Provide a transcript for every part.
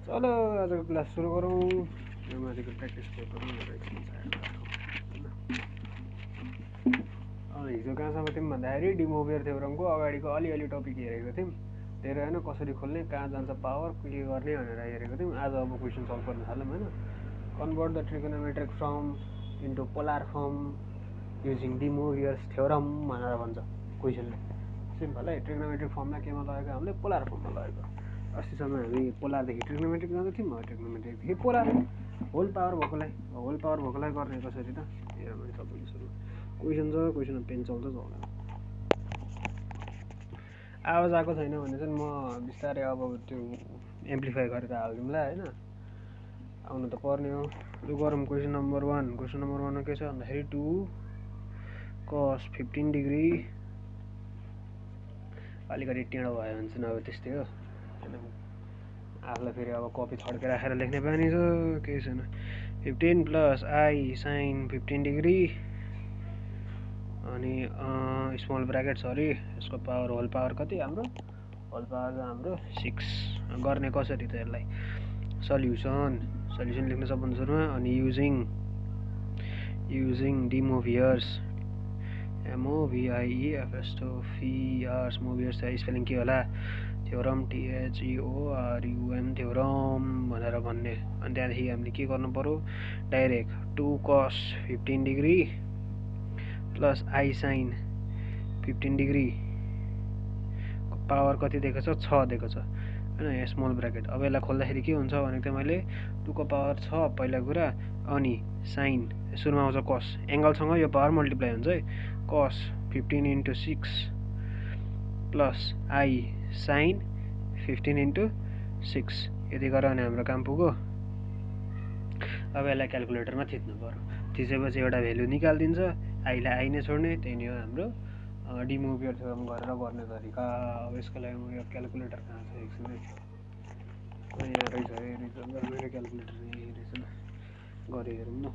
चलो आजको क्लास सुरु गरौँ। यो माथिको प्र्याक्टिस गरौँ भनेर एकछिन साइड राखौँ हैन। हिजो कहाँसम्म थियौँ भन्दाखेरि डिमोभियर थ्योरमको अगाडिको अलिअलि टपिक हेरेको थियौँ। धेरै होइन, कसरी खोल्ने, कहाँ जान्छ पावर, के गर्ने भनेर हेरेको थियौँ। आज अब क्वेसन सल्भ गर्न थालौँ हैन। Convert the trigonometric form into polar form using De Moivre's theorem भनेर भन्छ क्वेसनले। सिम्पल है, ट्रिगोनोमेट्रिक फर्मलाई केमा लगेको हामीले पोलार फर्ममा लगेको। अस्तिसम्म हामी पोलारदेखि ट्रिगोनोमेट्रिक जाँदै थियौँ, ट्रिगोनोमेट्रिकदेखि पोलार होल पावर भएकोलाई गर्ने कसरी त हेरौँ है। तपाईँले सुरु क्वेसन छ, क्वेसनमा पेन चल्छ चल्दैन। आवाज आएको छैन भने चाहिँ म बिस्तारै अब त्यो एम्प्लिफाई गरेर हालिदिउँला होइन। आउनु त पर्ने हो। लु गरौँ क्वेसन नम्बर 1। क्वेसन नम्बर 1मा के छ भन्दाखेरि 2 cos 15 डिग्री। अलिकति टेढो भयो भने चाहिँ अब त्यस्तै हो। आफूलाई फेरि अब कपी थड्के राखेर लेख्ने बानी छ, केही छैन। 15 प्लस आई साइन 15 डिग्री अनि स्मल ब्राकेट सरी, यसको पावर होल पावर कति हाम्रो? होल पावर त हाम्रो 6। गर्ने कसरी त यसलाई? सल्युसन लेख्न सबभन्दा सुरुमा अनि युजिङ डिमोभियर्स MOVIEFS मोभियर्स स्पेलिङ के होला? थ्योरम THEORUM थ्योरम भनेर भन्ने। अनि त्यहाँदेखि हामीले के गर्नु पर्यो? Direct 2 cos 15 degree plus i sine 15 degree को पावर कति दिएको छ? 6 दिएको छ हैन। यहाँ स्मल ब्राकेट। अब यसलाई खोल्दाखेरि के हुन्छ भनेको त मैले 2 को पावर 6 पहिला कुरा, अनि साइन सुरुमा आउँछ cos, एङ्गलसँग यो पावर मल्टिप्लाई हुन्छ है। cos 15 × 6 प्लस आई साइन 15 × 6 यति गरेर अनि हाम्रो काम पुग्यो। अब यसलाई क्यालकुलेटरमा थिच्नु पर्यो। थिचेपछि एउटा भ्यालु निकालिदिन्छ। आईलाई आई नै छोड्ने, त्यही नै हो हाम्रो डिमोभियर थ्योरम गरेर गर्ने तरिका। अब यसको लागि मेरो क्यालकुलेटर कहाँ छ? एकछिन यहाँ रहेछ। मेरो क्यालकुलेटर यही रहेछ ल, गरे हेरौँ न।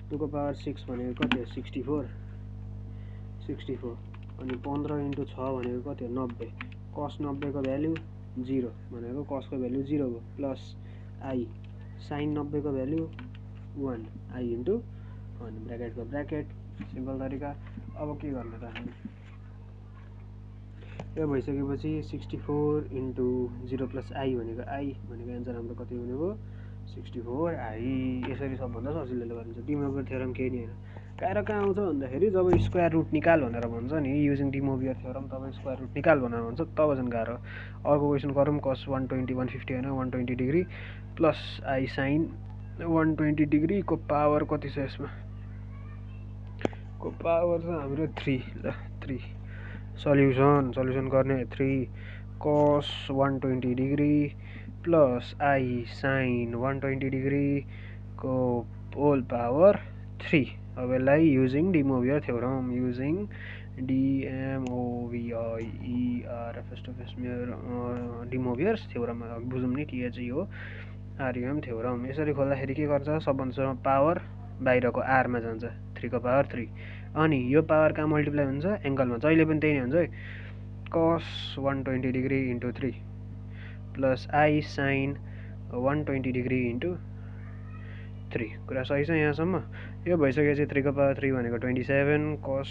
2 को पावर 6 भनेको कति हो? 64 अनि 15 × 6 भनेको कति हो? 90। cos 90 को भ्यालु 0 भनेको cosको भ्यालु 0 हो, प्लस आई साइन 90 को भ्यालु 1 आई इन्टु 1 ब्राकेटको ब्राकेट। सिम्पल तरिका। अब के गर्ने त हामी? यो भइसकेपछि 64 × 0 प्लस आई भनेको एन्सर हाम्रो कति हुने भयो? 64 आई। यसरी सबभन्दा सजिलोले गरिन्छ। डिमोभियर थ्योरम केही नि होइन। गाह्रो कहाँ आउँछ भन्दाखेरि जब स्क्वायर रुट निकाल भनेर भन्छ नि, युजिङ डिमोभियर थ्योरम तब स्क्वायर रुट निकाल भनेर भन्छ, तब चाहिँ गाह्रो। अर्को क्वेसन गरौँ। cos 120 150 होइन 120 degree plus i sine 120 degree को पावर कति छ? यसमा को पावर छ हाम्रो 3 ल 3। सल्युसन गर्ने 3 cos 120 degree plus i sine 120 degree को होल पावर 3। अब यसलाई using de Moivre theorem de Moivre's theorem बुझौँ नि, THEORUM थ्योरम। यसरी खोल्दाखेरि के गर्छ? सबभन्दा पावर बाहिरको आरमा जान्छ, 3 को पावर 3। अनि यो पावर कहाँ मल्टिप्लाई हुन्छ? एङ्गलमा। जहिले पनि त्यही नै हुन्छ है। cos 120 degree into 3 plus i sine 120 degree into 3। कुरा सही छ यहाँसम्म? यो भइसकेपछि 3 को पावर 3 भनेको 27 cos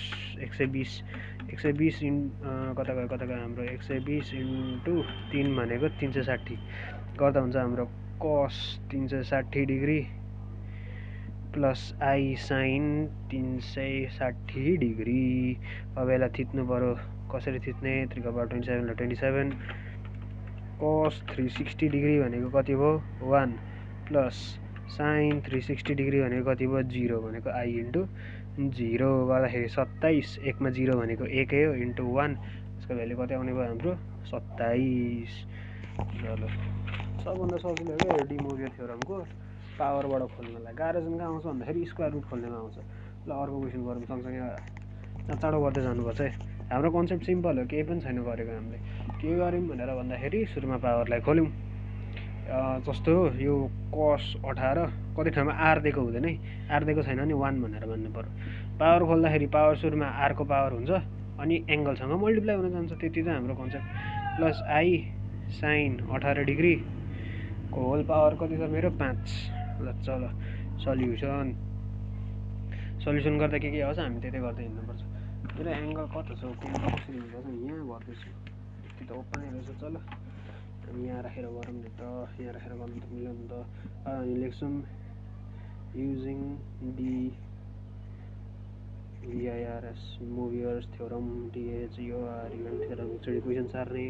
120 कता गयो हाम्रो 120 इन्टु 3 भनेको 360 गर्दा हुन्छ हाम्रो cos 360 degree plus i sine 360 degree. अब यसलाई थिच्नु पर्यो। कसरी थिच्ने? 3 को पावर 27 ल 27 cos 360 डिग्री भनेको कति भयो? 1 प्लस साइन 360 डिग्री भनेको कति भयो? 0 भनेको आई इन्टु 0 गर्दाखेरि 27। 1 मा 0 भनेको 1 हो, इन्टु 1 यसको भ्यालु कति आउने भयो हाम्रो? 27। ल सबभन्दा सजिलो हो यो डिमोभियर थ्योरमको पावरबाट खोल्नलाई। गाह्रो चाहिँ कहाँ आउँछ भन्दाखेरि स्क्वायर रुट खोल्नेमा आउँछ। ल अर्को क्वेसन गरौँ। सँगसँगै चाँडो गर्दै जानुपर्छ है। हाम्रो कन्सेप्ट सिम्पल हो, केही पनि छैन गरेको। हामीले के गर्यौँ भनेर भन्दाखेरि सुरुमा पावरलाई खोल्यौँ। जस्तो यो cos 18 कति ठाउँमा आर दिएको हुँदैन है, आर दिएको छैन भने 1 भनेर मान्नु पर्यो। पावर खोल्दाखेरि पावर सुरुमा आरको पावर हुन्छ अनि एङ्गलसँग मल्टिप्लाई हुन जान्छ, त्यति चाहिँ हाम्रो concept. Plus i sine 18 degree को होल पावर कति छ मेरो 5। ल चल सल्युसन गर्दा के आउँछ हामी त्यतै गर्दै हिँड्नुपर्छ। मेरो एङ्गल कता छ कसरी हुन्छ यहाँ गर्दैछु यति त ओपनै रहेछ। चल हामी यहाँ राखेर गरौँ नि त, यहाँ राखेर गर्नु त मिल्यो नि त। हामी लेख्छौँ using VIRS Moivre's theorem DHEOR theorem एकचोटि क्वेसन सार्ने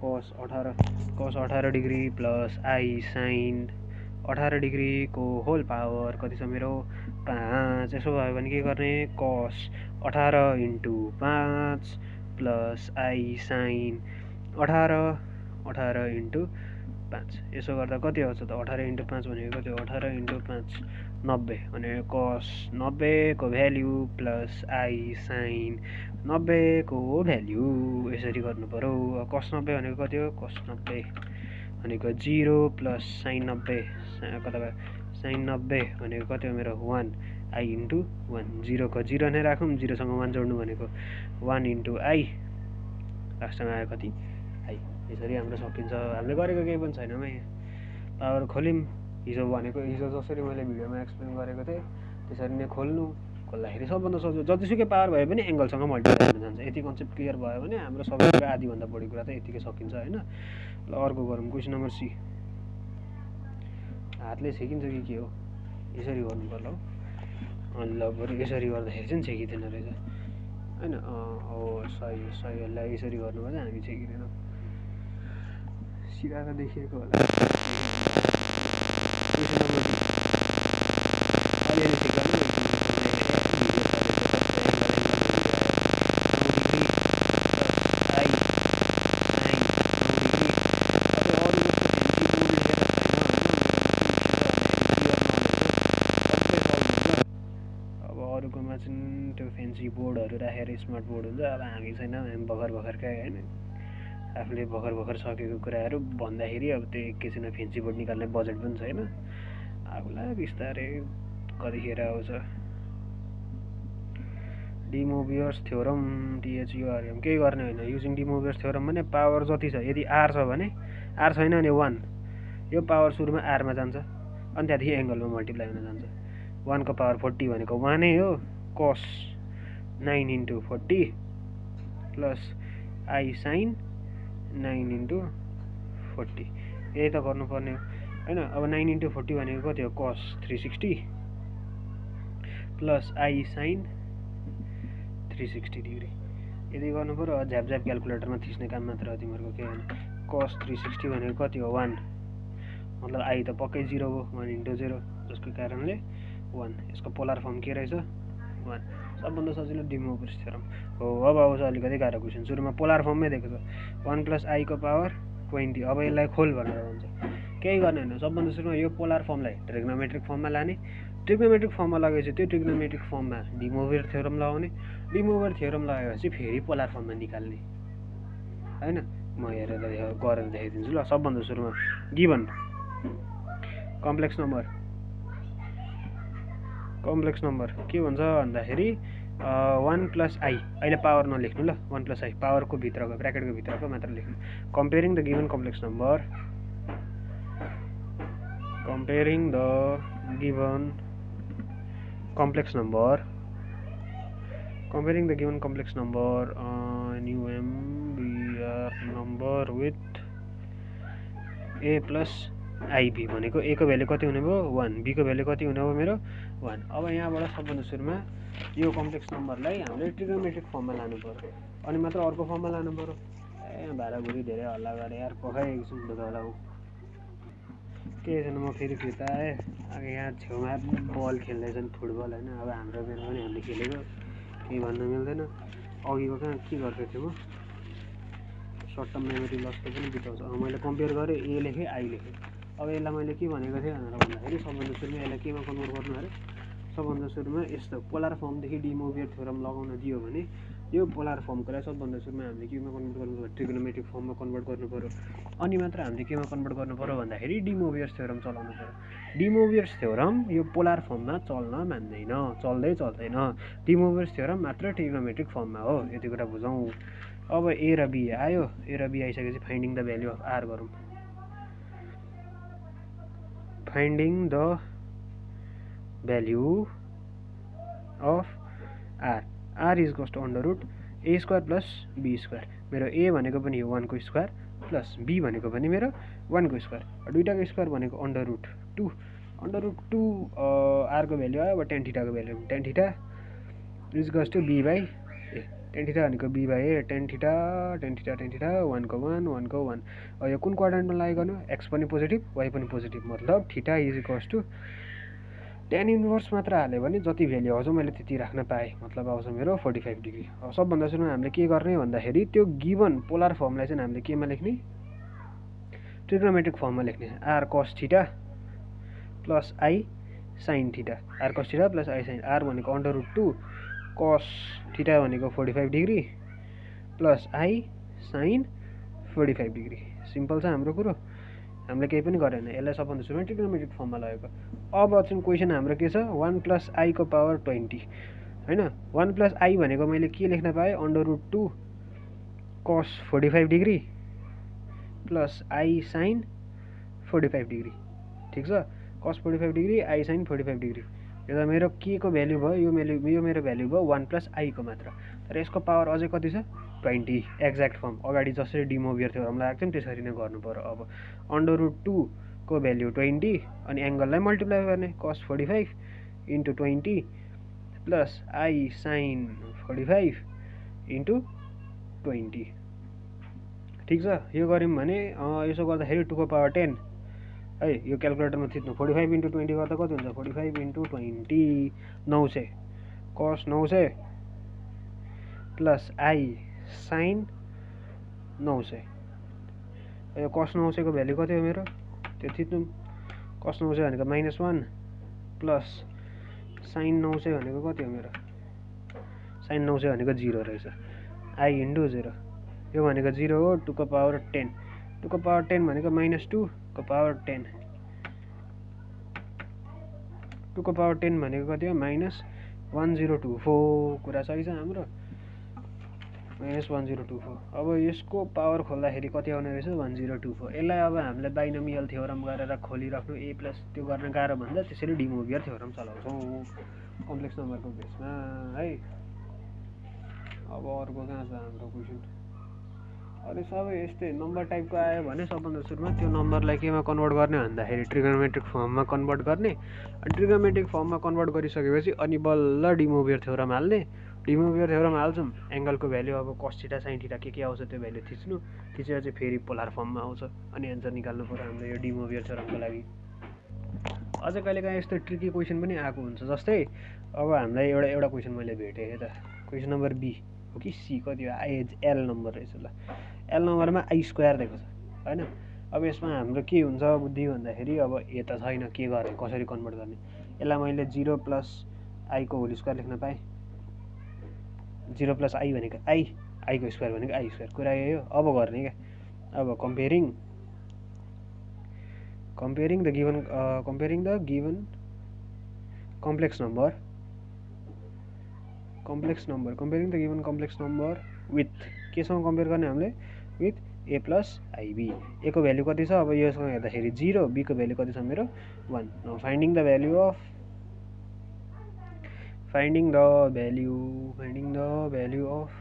cos 18 degree plus I sin 18 degree को होल पावर कति छ मेरो 5। यसो भयो भने के गर्ने cos 18 × 5 प्लस I sin 18 × 5। यसो गर्दा कति आउँछ त 18 × 5 भनेको कति हो 18 × 5 90 भने cos 90 को भ्याल्यु प्लस I sin 90 को भ्याल्यु यसरी गर्नु पर्यो। cos 90 भनेको कति हो cos 90 भनेको 0 प्लस sin 90 कता भयो sin 90 भनेको कति हो मेरो 1 I × 1 0 को 0 नै राखौँ 0 सँग 1 जोड्नु भनेको 1 × I लास्टमा आयो कति I। यसरी हाम्रो सकिन्छ। हामीले गरेको केही पनि छैन यहाँ पावर खोल्यौँ हिजो जसरी मैले भिडियोमा एक्सप्लेन गरेको थिएँ त्यसरी नै खोल्दाखेरि सबभन्दा सजिलो जतिसुकै पावर भए पनि एङ्गलसँग मल्टिप्लाई हुन जान्छ। यति कन्सेप्ट क्लियर भयो भने हाम्रो सबै आधीभन्दा बढी कुरा त यतिकै सकिन्छ होइन। ल अर्को गरौँ क्वेसन नम्बर C। हातले छेकिन्छ कि के हो यसरी गर्नु पर्ला हो। ल बरु यसरी गर्दाखेरि चाहिँ छेकिँदैन रहेछ होइन। हो सही यसलाई यसरी गर्नुपर्छ हामी छेकिँदैनौँ सिधा त देखिएको होला। क्वेसन नम्बर D अलिअलि ठिक गर्नु बोर्डहरू राखेर स्मार्ट बोर्ड हुन्छ। अब हामी छैन हामी भर्खरकै होइन आफूले भर्खर सकेको कुराहरू भन्दाखेरि अब त्यो एकैछिनमा फेन्सी बोर्ड निकाल्ने बजेट पनि छैन। आफूलाई बिस्तारै कतिखेर आउँछ। डी मोबियर्स थ्योरम DHEOR केही गर्ने होइन। युजिङ डी मोबियर्स थ्योरम भने पावर जति छ यदि R छ भने R छैन भने 1 यो पावर सुरुमा R मा जान्छ अनि त्यहाँदेखि एङ्गलमा मल्टिप्लाई हुन जान्छ। 1 को पावर 40 भनेको 1 नै हो cos 9 × 40 प्लस I sin 9 × 40 यही त गर्नुपर्ने हो होइन। अब 9 × 40 भनेको कति हो cos 360 plus I sin 360 degree यदि गर्नु पऱ्यो। झ्याप क्यालकुलेटरमा थिच्ने काम मात्र हो तिमीहरूको केही होइन। cos 360 भनेको कति हो 1 मतलब I त पक्कै 0 हो 1 × 0 जसको कारणले 1 यसको पोलर फर्म के रहेछ 1। सबभन्दा सजिलो डी मोबियर्स थ्योरम हो। अब आउँछ अलिकति गाह्रो क्वेसन। सुरुमा पोलर फर्ममै दिएको छ 1 + I को पावर 20। अब यसलाई खोल भनेर भन्छ केही गर्ने होइन। सबभन्दा सुरुमा यो पोलर फर्मलाई ट्रिग्नोमेट्रिक फर्ममा लाने। ट्रिग्नोमेट्रिक फर्ममा लगेपछि त्यो ट्रिग्नोमेट्रिक फर्ममा डी मोबियर थ्योरम लगाउने। डी मोबियर थ्योरम लगाएपछि फेरि पोलर फर्ममा निकाल्ने होइन। म हेरेर गरेर देखाइदिन्छु। ल सबभन्दा सुरुमा गिभन कम्प्लेक्स नम्बर के भन्छ भन्दाखेरि 1 + I अहिले पावर नलेख्नु ल 1 + I पावरको भित्रको ब्र्याकेटको भित्रको मात्र लेख्नु। Comparing the given complex number NUMBR number with A + IB भनेको A को भ्यालु कति हुने भयो 1 B को भ्यालु कति हुने भयो मेरो 1। अब यहाँबाट सबभन्दा सुरुमा यो कम्प्लेक्स नम्बरलाई हामीले ट्रिग्नोमेट्रिक फर्ममा लानु पर्यो अनि मात्र अर्को फर्ममा लानु पर्यो। भाडाभुडी धेरै हल्ला गरे यार पखाएको छु होला केही छैन। म फेरि फिर्ता आएँ। अब यहाँ छेउमा बल खेल्दैछन् फुटबल होइन। अब हाम्रो बेला पनि हामीले खेलेको केही भन्न मिल्दैन। अघिको कहाँ के गर्थेँ थियो म सर्ट टर्म मेमोरी लसको पनि बिताउँछ। मैले कम्पेयर गरेँ A लेखेँ I लेखेँ। अब यसलाई मैले के भनेको थिएँ भनेर भन्दाखेरि सबभन्दा सुरुमा यसलाई केमा कन्भर्ट गर्नु अरे सबभन्दा सुरुमा यस्तो पोलर फर्मदेखि डी मोबियर थ्योरम लगाउन दियो भने यो पोलर फर्मकोलाई सबभन्दा सुरुमा हामीले केमा कन्भर्ट गर्नु पर्यो ट्रिग्नोमेट्रिक फर्ममा कन्भर्ट गर्नु पर्यो। अनि मात्र हामीले केमा कन्भर्ट गर्नु पर्यो भन्दाखेरि डी मोबियर्स थ्योरम चलाउनु पर्यो। डी मोबियर्स थ्योरम यो पोलर फर्ममा चल्न मान्दैन चल्दैन। डी मोबियर्स थ्योरम मात्र ट्रिग्नोमेट्रिक फर्ममा हो। यति कुरा बुझौँ। अब A र B आयो। A र B आइसकेपछि finding the value of R गरौँ। Finding the value of r r is equals to under root a square plus b square मेरो ए भनेको पनि 1 को स्क्वायर प्लस बी भनेको पनि मेरो 1 को स्क्वायर दुईटाको स्क्वायर भनेको अन्डर रुट 2 आर को भ्याल्यु आयो अब टेन थीटाको value tan theta is equals to b by a tan theta भनेको b by a tan theta 1 को 1 अब यो कुन क्वाड्रेन्टमा लागु गर्नु एक्स पनि पोजिटिभ वाइ पनि पोजिटिभ मतलब theta is equals to tan inverse मात्र हाल्यो भने जति भ्याल्यु आउँछ मैले त्यति राख्न पाएँ मतलब आउँछ मेरो 45 डिग्री अब सबभन्दा सुरुमा हामीले के गर्ने भन्दाखेरि त्यो गिभन पोलर फर्मलाई चाहिँ हामीले केमा लेख्ने ट्रिग्नोमेट्रिक फर्ममा लेख्ने r cos theta plus i sine theta r cos theta plus i sine r भनेको अन्डर रुट 2 कस थीटा भनेको 45 degree plus i sine 45 degree simple छ हाम्रो कुरो हामीले केही पनि गरेन यसलाई सबभन्दा सुरुमा ट्रिग्नोमेट्रिक फर्ममा लगेको अब चाहिँ क्वेसन हाम्रो के छ 1 प्लस आई को पावर 20 हैन 1 प्लस आई भनेको मैले के लेख्न पाएँ under root 2 cos 45 degree plus i sine 45 degree ठिक छ कस 45 डिग्री आई साइन 45 डिग्री यो त मेरो के को भ्याल्यु भयो यो मेरो भ्याल्यु भयो 1 प्लस आई को मात्र तर यसको पावर अझै कति छ 20 एक्ज्याक्ट फर्म अगाडि जसरी डिमोभियर थ्योरम लगाएको थियौँ त्यसरी नै गर्नु पर्यो अब अन्डर रुट 2 को भ्याल्यु 20 अनि एङ्गललाई मल्टिप्लाई गर्ने cos 45 into 20 plus i sine 45 into 20 ठिक छ यो गऱ्यौँ भने यसो गर्दाखेरि 2 को पावर 10 है यो क्यालकुलेटरमा थिच्नु 45 इन्टु 20 गर्दा कति हुन्छ 45 इन्टु 20 900 कस 900 प्लस आई साइन 900 यो कस 900 को भ्याल्यु कति हो मेरो त्यो थिच्नु कस 900 भनेको -1 प्लस साइन 900 भनेको कति हो मेरो साइन 900 भनेको 0 रहेछ आई इन्टु 0 यो भनेको 0 हो 2 को पावर 10 2 को पावर 10 भनेको -2 को पावर 10 2 को पावर 10 भनेको कति हो -1024 कुरा सही छ हाम्रो -1024 अब यसको पावर खोल्दाखेरि कति आउने रहेछ 1024 यसलाई अब हामीले बाइनोमियल थ्योरम गरेर खोलिराख्नु ए प्लस त्यो गर्न गाह्रो भन्दा त्यसरी डिमोभियर थ्योरम चलाउँछौँ कम्प्लेक्स नम्बरको बेसमा है अब अर्को कहाँ छ हाम्रो क्वेसन अरे सबै यस्तै नम्बर टाइपको आयो भने सबभन्दा सुरुमा त्यो नम्बरलाई केमा कन्भर्ट गर्ने भन्दाखेरि ट्रिग्नोमेट्रिक फर्ममा कन्भर्ट गर्ने अनि ट्रिग्नोमेट्रिक फर्ममा कन्भर्ट गरिसकेपछि अनि बल्ल डिमोभियर थ्योरम हाल्ने डिमोभियर थ्योरम हाल्छौँ एङ्गलको भ्याल्यु अब कस थीटा साइन थीटा के आउँछ त्यो भ्याल्यु थिच्नु थिचेर चाहिँ फेरि पोलर फर्ममा आउँछ अनि एन्सर निकाल्नु पर्यो हाम्रो यो डिमोभियर थ्योरमको लागि अझै कहिलेकाहीँ यस्तो ट्रिकी क्वेसन पनि आएको हुन्छ जस्तै अब हामीलाई एउटा क्वेसन मैले भेटेँ यता क्वेसन नम्बर बी हो कि सी कति हो एल नम्बर रहेछ ल एल नम्बरमा आई स्क्वायर दिएको छ होइन अब यसमा हाम्रो के हुन्छ बुद्धि भन्दाखेरि अब ए त छैन के गर्ने कसरी कन्भर्ट गर्ने यसलाई मैले 0 प्लस आई को होल स्क्वायर लेख्न पाएँ 0 प्लस आई भनेको आई को स्क्वायर भनेको आई स्क्वायर कुरा यही हो अब गर्ने क्या अब comparing the given complex number with केसँग कम्पेयर गर्ने हामीले with a plus i b a को भ्याल्यु कति छ अब योसँग हेर्दाखेरि 0 बी को भ्याल्यु कति छ मेरो 1 now finding the value of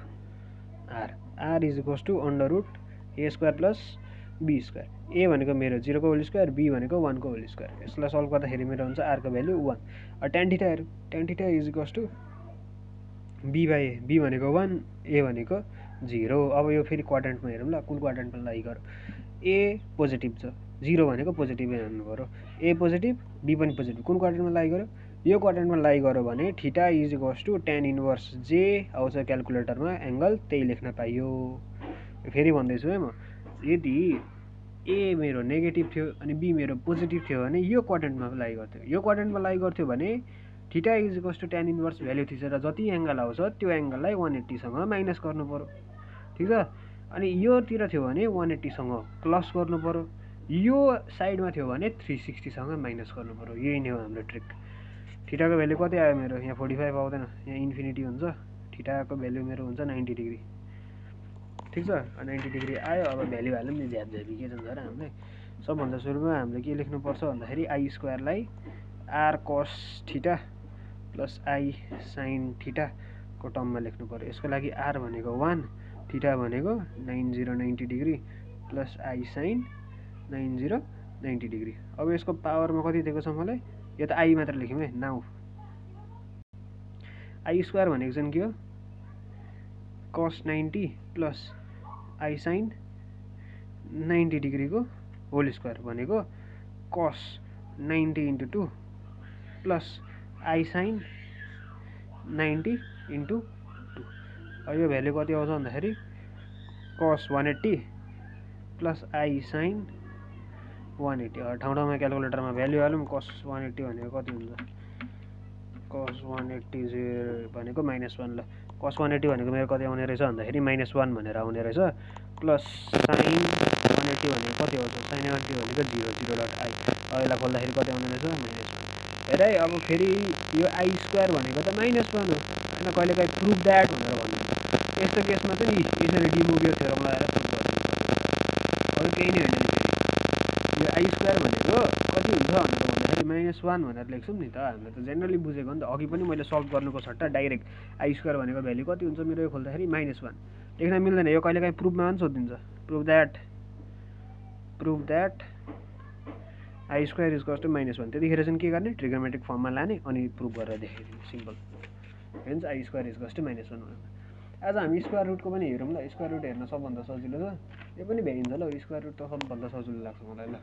r is equals to under root a square plus b square a भनेको मेरो 0 को होल स्क्वायर बी भनेको 1 को होल स्क्वायर यसलाई सल्भ गर्दाखेरि मेरो हुन्छ आर को value 1 tan theta is equals to b by a b भनेको 1 ए भनेको 0 अब यो फेरि क्वाड्रेन्टमा हेरौँ ल कुन क्वाड्रेन्टमा लागि गरौँ ए पोजिटिभ छ 0 भनेको पोजिटिभै हान्नु पऱ्यो ए पोजिटिभ बी पनि पोजिटिभ कुन क्वाड्रेन्टमा लागि गऱ्यो यो क्वाड्रेन्टमा लागि गऱ्यो भने theta is equals to tan inverse जे आउँछ क्यालकुलेटरमा एङ्गल त्यही लेख्न पाइयो फेरि भन्दैछु है म यदि ए मेरो नेगेटिभ थियो अनि बी मेरो पोजिटिभ थियो भने यो क्वाड्रेन्टमा लागि गर्थ्यो भने theta is equals to tan inverse value थिचेर जति एङ्गल आउँछ त्यो एङ्गललाई 180 सँग माइनस गर्नु पर्यो ठिक छ अनि योतिर थियो भने 180 सँग प्लस गर्नु पर्यो यो साइडमा थियो भने 360 सँग माइनस गर्नु पर्यो यही नै हो हाम्रो ट्रिक थीटाको भ्याल्यु कति आयो मेरो यहाँ 45 आउँदैन यहाँ इन्फिनिटी हुन्छ थीटाको भ्याल्यु मेरो हुन्छ 90 डिग्री ठिक छ 90 डिग्री आयो अब भ्याल्यु हाल्नु नि झ्याप झ्यापी के जान्छ र हामीले सबभन्दा सुरुमा हामीले के लेख्नुपर्छ भन्दाखेरि आई स्क्वायरलाई r cos theta plus i sine थीटाको टर्ममा लेख्नु पर्यो। यसको लागि आर भनेको 1, थीटा भनेको 90 degree plus i sine 90 degree. अब यसको पावरमा कति दिएको छ मलाई, यो त आई मात्र लेख्यौँ है। नाउ आई स्क्वायर भनेको चाहिँ के हो, कस 90 प्लस आई साइन 90 डिग्रीको होल स्क्वायर भनेको कस 90 × 2 प्लस आई साइन 90 × 2। अब यो भ्यालु कति आउँछ भन्दाखेरि कस 180 प्लस आई साइन 180। ठाउँ ठाउँमा क्यालकुलेटरमा भ्यालु हालौँ। कस 180 भनेको कति हुन्छ, कस 180 भनेको -1। ल कस 180 भनेको मेरो कति आउने रहेछ भन्दाखेरि -1 भनेर आउने रहेछ, प्लस साइन 180 भनेको कति आउँछ, साइन 180 भनेको 0.0.i। अब यसलाई खोल्दाखेरि कति आउने रहेछ, -1। हेर है, अब फेरि यो आई स्क्वायर भनेको त -1 हो होइन, कहिलेकाहीँ प्रुभ द्याट भनेर भन्नु। यस्तो केसमा चाहिँ यसरी डिमोभियर थ्योरम लगाएर प्रुभ गर्नु। अरू केही नै होइन। यो आई स्क्वायर भनेको कति हुन्छ भनेर भन्दाखेरि -1 भनेर लेख्छौँ नि त। हामीले त जेनरली बुझेको नि त। अघि पनि मैले सल्भ गर्नुको सट्टा डाइरेक्ट आई स्क्वायर भनेको भ्यालु कति हुन्छ मेरो यो खोल्दाखेरि -1 लेख्न मिल्दैन। यो कहिलेकाहीँ प्रुफमा पनि सोधिन्छ, prove that i square is cos to -1। त्यतिखेर चाहिँ के गर्ने, ट्रिगोनोमेट्रिक फर्ममा लाने अनि प्रुभ गरेर देखाइदिने, simple. Hence i square is cos to -1। आज हामी स्क्वायर रुटको पनि हेरौँ ल। स्क्वायर रुट हेर्न सबभन्दा सजिलो छ, यो पनि भ्याइन्छ ल। स्क्वायर रुट त सबभन्दा सजिलो लाग्छ मलाई। ल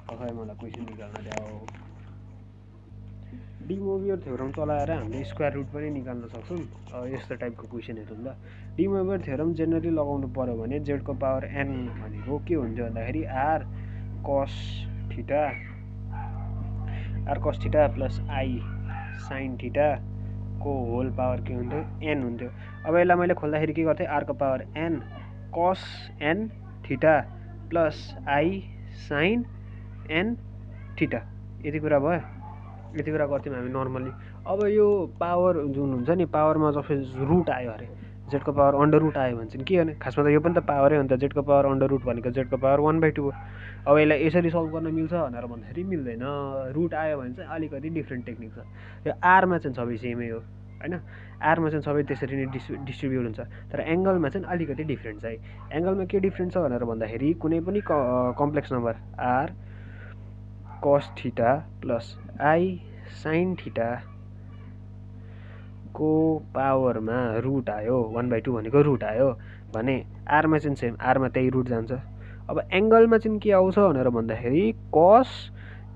खै मलाई क्वेसन निकाल्न द्याऊ। डिमोभियर थ्योरम चलाएर हामीले स्क्वायर रुट पनि निकाल्न सक्छौँ। यस्तो टाइपको क्वेसन हेरौँ ल। डिमोभियर थ्योरम जेनरली लगाउनु पर्यो भने जेडको पावर n भनेको के हुन्थ्यो भन्दाखेरि r cos theta plus i sine theta को होल पावर के हुन्थ्यो, n हुन्थ्यो। अब यसलाई मैले खोल्दाखेरि के गर्थेँ, आरको power n cos n theta plus i sine n theta. यति कुरा भयो, यति कुरा गर्थ्यौँ हामी नर्मली। अब यो पावर जुन हुन्छ नि, पावरमा जब रुट आयो अरे, जेडको पावर अन्डर रुट आयो भने चाहिँ के गर्ने, खासमा त यो पनि त पावरै हो नि त। जेडको पावर अन्डर रुट भनेको जेडको पावर 1/2 हो। अब यसलाई यसरी सल्भ गर्न मिल्छ भनेर भन्दाखेरि मिल्दैन। रुट आयो भने चाहिँ अलिकति डिफ्रेन्ट टेक्निक छ। यो आरमा चाहिँ सबै सेमै हो होइन, आरमा चाहिँ सबै त्यसरी नै डिस्ट्रिब्युट हुन्छ। तर एङ्गलमा चाहिँ अलिकति डिफ्रेन्ट छ है। एङ्गलमा के डिफ्रेन्ट छ भनेर भन्दाखेरि कुनै पनि complex number r cos theta plus i sine theta को पावरमा रुट आयो, 1/2 भनेको रुट आयो भने आरमा चाहिँ सेम, आरमा त्यही रुट जान्छ। अब एङ्गलमा चाहिँ के आउँछ भनेर भन्दाखेरि कस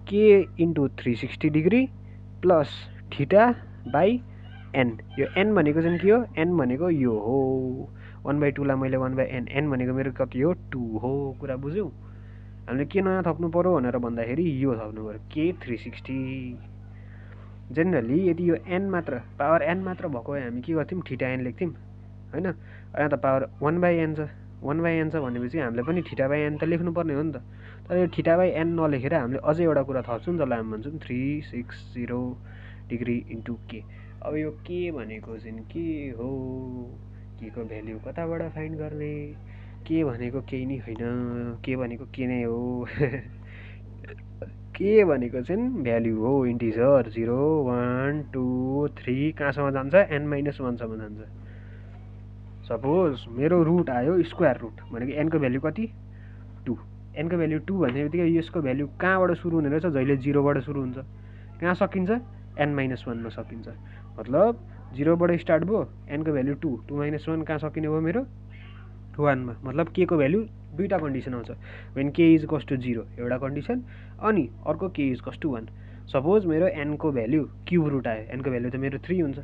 के into 360 degree plus theta by n। यो n भनेको चाहिँ के हो, n भनेको यो हो 1/2 लाई मैले 1/n, n भनेको मेरो कति हो 2 हो। कुरा बुझ्यौ। हामीले के नयाँ थप्नु पर्यो भनेर भन्दाखेरि यो थप्नु पर्यो, के 360। जेनरली यदि यो n मात्र पावर n मात्र भएको भए हामी के गर्थ्यौँ, थीटा n लेख्थ्यौँ होइन। यहाँ त पावर 1/n छ, 1/n छ भनेपछि हामीले पनि थीटा बाई n त लेख्नुपर्ने हो नि त। तर यो थीटा बाई n नलेखेर हामीले अझै एउटा कुरा थप्छौँ जसलाई हामी भन्छौँ 360 डिग्री इन्टु के। अब यो के भनेको चाहिँ के हो, के को भ्याल्यु कताबाट फाइन्ड गर्ने, के भनेको केही नै होइन, के भनेको के नै हो के भनेको चाहिँ भ्याल्यु हो, इन्टिजर 0 1 2 3 कहाँसम्म जान्छ, n-1 सम्म जान्छ। सपोज मेरो रुट आयो स्क्वायर रुट भनेको n को भ्याल्यु कति 2, n को भ्याल्यु 2 भन्ने बित्तिकै यसको भ्याल्यु कहाँबाट सुरु हुने रहेछ, जहिले 0 बाट सुरु हुन्छ, कहाँ सकिन्छ n-1 मा सकिन्छ। मतलब 0 बाट स्टार्ट भयो, n को भ्याल्यु 2, 2 - 1 कहाँ सकिने भयो मेरो 1 मा। मतलब के को भ्याल्यु दुईटा कन्डिसन आउँछ, वेन के इज इक्वल्स टु 0 एउटा कन्डिसन अनि अर्को के इज इक्वल्स टु 1। सपोज मेरो n को भ्याल्यु क्युब रुट आयो, n को भ्याल्यु त मेरो 3 हुन्छ,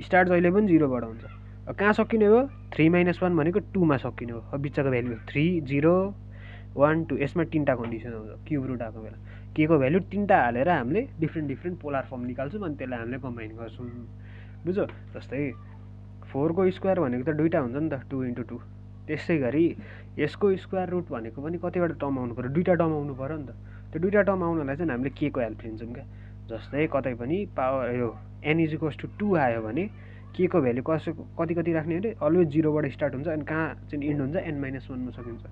स्टार्ट जहिले पनि 0 बाट हुन्छ। कहाँ सकिने भयो 3 - 1 भनेको 2 मा सकिने हो। अब बिचको भ्याल्यु 3 0 1 2, यसमा तीनटा कन्डिसन आउँछ क्युब रुट आएको बेला। के को भ्याल्यु तीनटा हालेर हामीले डिफ्रेन्ट पोलार फर्म निकाल्छौँ अनि त्यसलाई हामीले कम्बाइन गर्छौँ, बुझ्यो। जस्तै 4 को स्क्वायर भनेको त दुईटा हुन्छ नि त, 2 × 2। त्यसै गरी यसको स्क्वायर रुट भनेको पनि कतिवटा टर्म आउनु पर्यो, दुईटा टर्म आउनु पर्यो नि त। त्यो दुईटा टर्म आउनलाई चाहिँ हामीले के को हेल्प लिन्छौँ क्या। जस्तै कतै पनि पावर यो n इज इक्वल्स टु 2 आयो भने के को भ्याल्यु कति राख्ने अरे, अलवेज 0 बाट स्टार्ट हुन्छ अनि कहाँ चाहिँ इन्ड हुन्छ n-1 मा सकिन्छ।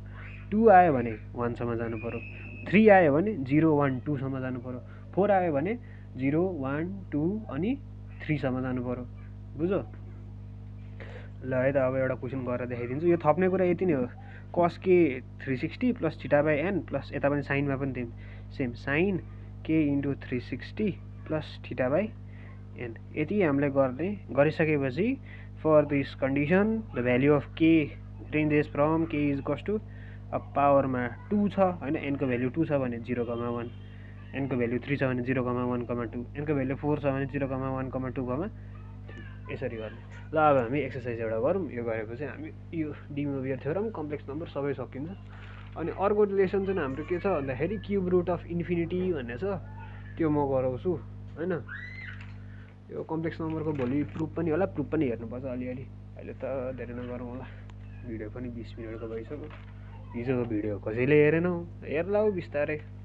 2 आयो भने 1 सम्म जानु पर्यो, 3 आयो भने 0 1 2 सम्म जानु पर्यो, 4 आयो भने 0 1 2 अनि 3 सम्म जानु पर्यो। बुझ्यो? ल है त अब एउटा क्वेसन गरेर देखाइदिन्छु। यो थप्ने कुरा यति नै हो। cos k 360 plus theta by n plus यता पनि साइनमा पनि same sine k into 360 plus theta by n। यति हामीले गरिसकेपछि for this condition the value of k ranges from k is equals to अब पावरमा 2 छ होइन, n को भ्याल्यु 2 छ भने 0,1, n को भ्याल्यु 3 छ भने 0,1,2, n को भ्याल्यु 4 छ भने 0,1,2, यसरी गर्ने। ल अब हामी एक्सर्साइज एउटा गरौँ। यो गरेपछि हामी यो डी मोभियर थ्योरम कम्प्लेक्स नम्बर सबै सकिन्छ। अनि अर्को रिलेसन चाहिँ हाम्रो के छ भन्दाखेरि क्युब रुट अफ इन्फिनिटी भन्ने छ, त्यो म गराउँछु होइन। यो कम्प्लेक्स नम्बरको भोलि प्रुफ पनि होला, प्रुफ पनि हेर्नुपर्छ अलिअलि। अहिले त धेरै नगरौँ होला, भिडियो पनि 20 मिनटको भइसक्यो। हिजोको भिडियो कसैले हेरेनौ, हेर्ला हौ बिस्तारै।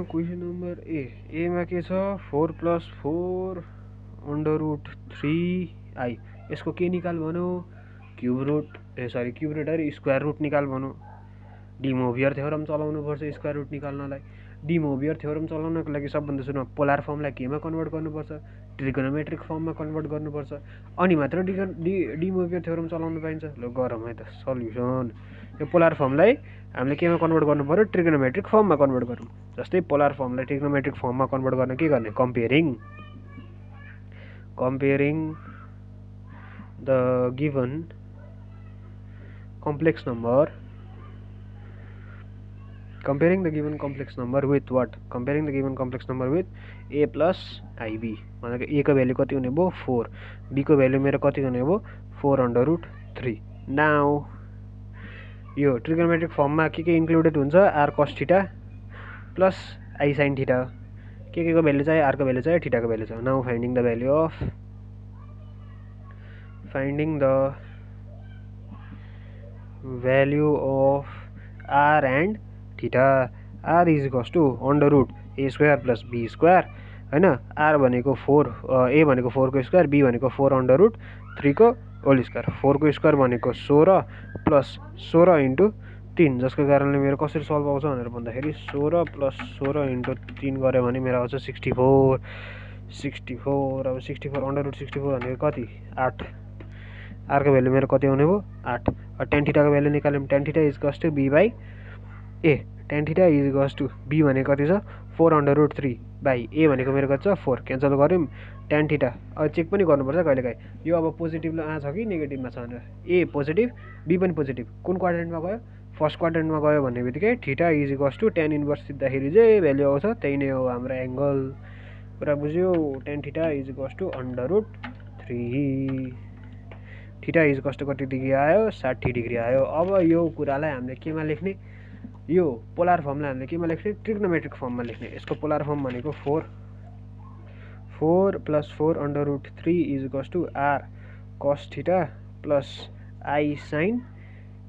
क्वेसन नम्बर एमा के छ 4 + 4 √3i। यसको के निकाल भनौँ? क्युब रुट अरे स्क्वायर रुट निकाल भनौँ। डी मोभियर थ्योरम चलाउनु पर्छ स्क्वायर रुट निकाल्नलाई। डी मोभियर थ्योरम चलाउनको लागि सबभन्दा सुरुमा पोलार फर्मलाई केमा कन्भर्ट गर्नुपर्छ? ट्रिगोनोमेट्रिक फर्ममा कन्भर्ट गर्नुपर्छ, अनि मात्र डी मोभियर थ्योरम चलाउनु पाइन्छ। ल गरौँ है त सल्युसन। यो पोलार फर्मलाई हामीले केमा कन्भर्ट गर्नु पर्यो? ट्रिगोनोमेट्रिक फर्ममा कन्भर्ट गरौँ। जस्तै पोलार फर्मलाई ट्रिगोनोमेट्रिक फर्ममा कन्भर्ट गर्न के गर्ने? Comparing the given complex number with what? Comparing the given complex number with a plus ib। भनेको a को भ्यालु कति हुने भयो? 4, b को भ्यालु मेरो कति हुने भयो? 4√3। नाउ यो ट्रिगोनोमेट्रिक फर्ममा के इन्क्लुडेड हुन्छ? r cos theta plus i sin theta. के को भ्यालु चाहियो? r को भ्यालु चाहियो, थीटा को भ्यालु चाहियो। Now finding the value of r and theta. r is equals to √a² plus b² होइन। r भनेको 4, a भनेको 4 को स्क्वायर, b भनेको 4√3 को होल स्क्वायर। 4 को स्क्वायर भनेको 16 प्लस 16 इन्टु 3, जसको कारणले मेरो कसरी सल्भ आउँछ भनेर भन्दाखेरि 16 प्लस 16 इन्टु 3 गऱ्यो भने मेरो आउँछ 64। अब 64 √64 भनेको कति? 8। r को भ्यालु मेरो कति आउने भयो? 8। टेन थीटा को भ्यालु निकाल्यौँ। Tan theta is equals to b by a. Tan theta is equals to b भनेको कति छ? 4√3 बाई ए भनेको मेरो कति छ? 4। क्यान्सल गऱ्यौँ। टेन थीटा अब चेक पनि गर्नुपर्छ कहिलेकाहीँ, यो अब पोजिटिभमा छ कि नेगेटिभमा छ भनेर। ए पोजिटिभ, बी पनि पोजिटिभ। कुन क्वाड्रेन्टमा गयो? फर्स्ट क्वाड्रेन्टमा गयो भन्ने बित्तिकै theta is equals to tan inverse सिक्दाखेरि जे भ्यालु आउँछ त्यही नै हो हाम्रो एङ्गल। कुरा बुझ्यो? Tan theta is equals to √3। Theta is equals to कति डिग्री आयो? 60 डिग्री आयो। अब यो कुरालाई हामीले केमा लेख्ने? यो पोलार फर्मलाई हामीले केमा लेख्ने? ट्रिगोनोमेट्रिक फर्ममा लेख्ने। यसको पोलार फर्म भनेको 4 + 4 √3 is equals to r cos theta plus i sin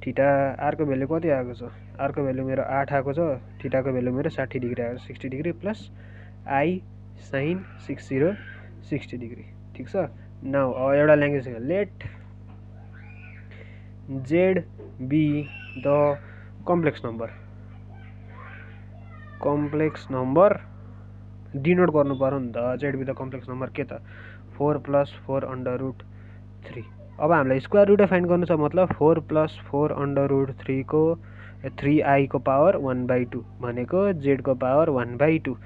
theta. r को भ्यालु कति आएको छ? r को भ्यालु मेरो 8 आएको छ, थीटा को भ्यालु मेरो 60 डिग्री आएको छ, 60 degree plus i sin 60 degree. ठिक छ। नाउ अब एउटा language let z be the complex number denote गर्नु पर्यो नि त। z be the complex number के त? 4 + 4 √3। अब हामीलाई स्क्वायर रुट फाइन्ड गर्नु छ, मतलब 4 + 4 √3 को 3i को पावर 1/2 भनेको z को पावर 1/2।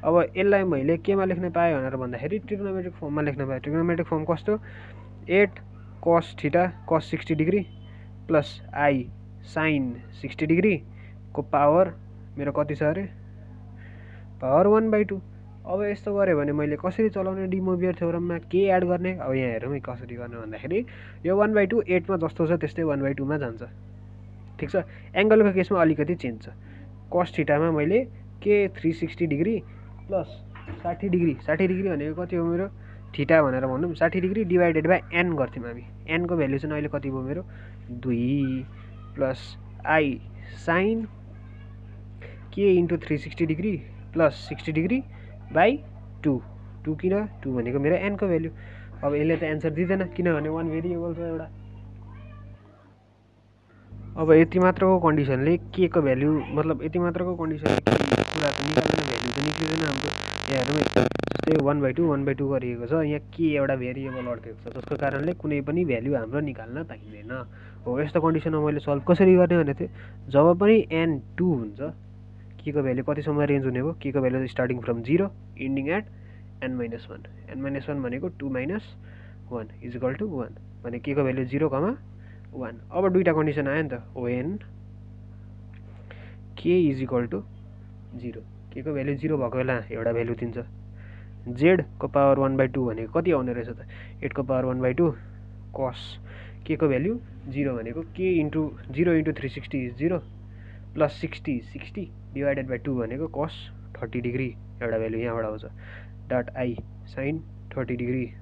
अब यसलाई मैले केमा लेख्न पाएँ भनेर भन्दाखेरि ट्रिगोनोमेट्रिक फर्ममा लेख्न पाएँ। ट्रिगोनोमेट्रिक फर्म कस्तो? 8 cos theta cos 60 degree plus i sin 60 degree को पावर मेरो कति छ अरे? पावर 1/2। अब यस्तो गऱ्यो भने मैले कसरी चलाउने डी मोभियर थ्योरममा? के एड गर्ने? अब यहाँ हेरौँ है कसरी गर्ने भन्दाखेरि यो 1/2 8मा जस्तो छ त्यस्तै 1/2मा जान्छ। ठिक छ। एङ्गलको केसमा अलिकति चेन्ज छ। cos थीटामा मैले के 360 डिग्री प्लस 60 डिग्री, 60 डिग्री भनेको कति हो मेरो? थीटा भनेर भनौँ। 60 डिग्री डिभाइडेड बाई n गर्थ्यौँ हामी। n को भ्यालु चाहिँ अहिले कति भयो मेरो? 2 प्लस i sin के into 360 degree plus 60 degree by 2। किन? 2 भनेको मेरो n को भ्यालु। अब यसले त एन्सर दिँदैन किनभने 1 भेरिएबल छ एउटा। अब यति मात्रको कन्डिसनले के को भ्याल्यु मतलब यति मात्रको कन्डिसनले कुरा त निकाल्दैन, भ्याल्यु त निक्लिँदैन हाम्रो। यहाँ हेरौँ है, जस्तै 1/2 गरिएको छ, यहाँ के एउटा भेरिएबल अड्केको छ जसको कारणले कुनै पनि भ्याल्यु हाम्रो निकाल्न पाइँदैन। हो यस्तो कन्डिसनमा मैले सल्भ कसरी गर्ने भनेको थिएँ, जब पनि n2 हुन्छ के को भ्याल्यु कतिसम्म रेन्ज हुने भयो, के को value starting from 0 ending at n-1, n-1 भनेको 2 - 1 इजिकल टु 1 भने के को भ्याल्यु 0, 1। अब दुईटा कन्डिसन आयो नि त, when k इजिकल टु 0, के को भ्याल्यु 0 भएको बेला एउटा भ्याल्यु दिन्छ। z को पावर 1/2 भनेको कति आउने रहेछ त, 8 को पावर 1/2 cos के को भ्याल्यु 0 भनेको k into 0 into 360 is 0 plus 60 divided by 2 भनेको cos 30 डिग्री एउटा भ्याल्यु यहाँबाट आउँछ, डट आई साइन 30 डिग्री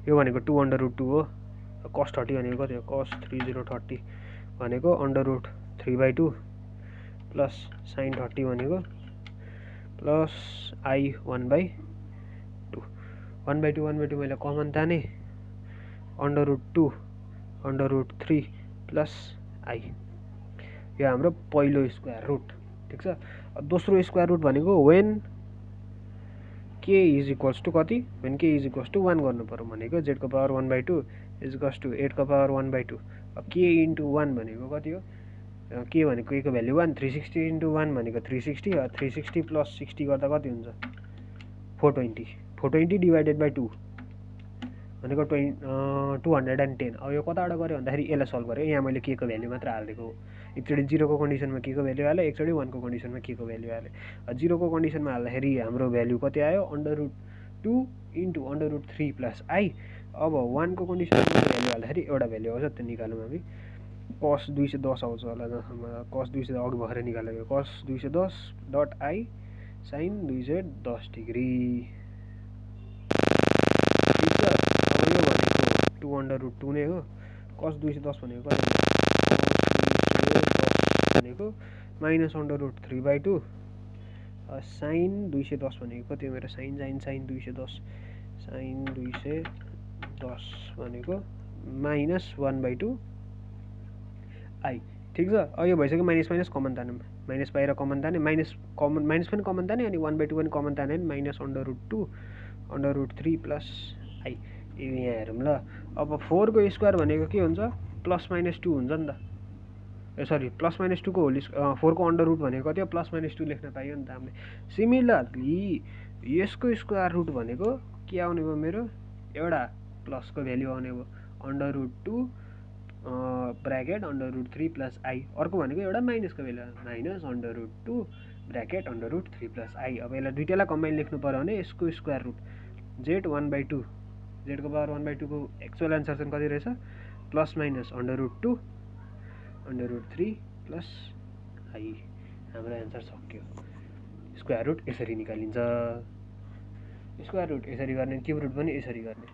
यो भनेको 2/2 हो। cos 30 भनेको कति हो, cos 30 भनेको √3/2 प्लस साइन 30 भनेको प्लस आई 1/2 1/2 मैले कमन ताने √2 प्लस आई, यो हाम्रो पहिलो स्क्वायर रुट। ठिक छ। दोस्रो स्क्वायर रुट भनेको when k is equals to कति, when k is equals to 1 गर्नु पर्यो भनेको z को पावर 1/2 इज इक्वल्स टु 8 को पावर 1/2। अब k इन्टु 1 भनेको कति हो, k भनेको k को भ्याल्यु 1, 360 इन्टु 1 भनेको 360, 360 प्लस 60 गर्दा कति हुन्छ 420 डिभाइडेड बाई 2 भनेको 210। अब यो कताबाट गऱ्यो भन्दाखेरि यसलाई सल्भ गऱ्यो, यहाँ मैले के को भ्याल्यु मात्र हालिदिएको हो। एकचोटि 0 को कन्डिसनमा के को भ्याल्यु हालेँ, एकचोटि 1 को कन्डिसनमा के को भ्याल्यु हालेँ। 0 को कन्डिसनमा हाल्दाखेरि हाम्रो भ्याल्यु कति आयो, √2 इन्टु √3 प्लस आई। अब 1 को कन्डिसनमा भ्याल्यु हाल्दाखेरि एउटा भ्याल्यु आउँछ, त्यो निकालौँ हामी, cos 210 आउँछ होला, cos 200 अघि भर्खर निकालेको, cos 210 dot i sine 210 degree. ठिक छ। अब यो भनेको 2/2 नै हो, cos 210 भनेको कति भनेको माइनस √3/2 साइन 210 भनेको कति हो मेरो, साइन 210 भनेको माइनस 1/2 आई। ठिक छ। अब यो भइसक्यो, माइनस कमन तान्यो, माइनस बाहिर कमन तान्यो, माइनस पनि कमन तान्यो अनि 1/2 पनि कमन तान्यो भने माइनस √2 √3 प्लस आई। यहाँ हेरौँ ल। अब 4 को स्क्वायर भनेको के हुन्छ, प्लस माइनस 2 हुन्छ नि त, सरी प्लस माइनस 2 को होल 4 को अन्डर रुट भनेको कति हो, प्लस माइनस 2 लेख्न पाइयो नि त हामीले। सिमिलरली यसको स्क्वायर रुट भनेको के आउने भयो मेरो, एउटा प्लसको भ्याल्यु आउने भयो √2 ब्राकेट √3 प्लस आई, अर्को भनेको एउटा माइनसको value minus √2 bracket √3 plus i. अब यसलाई दुइटालाई कम्बाइन लेख्नु पर्यो भने यसको स्क्वायर रुट z 1/2, z को पावर 1/2 को एक्चुअल एन्सर चाहिँ कति रहेछ, प्लस माइनस √2 √3 प्लस आई। हाम्रो एन्सर सक्यो। स्क्वायर रुट यसरी निकालिन्छ, स्क्वायर रुट यसरी गर्ने, क्युब रुट पनि यसरी गर्ने।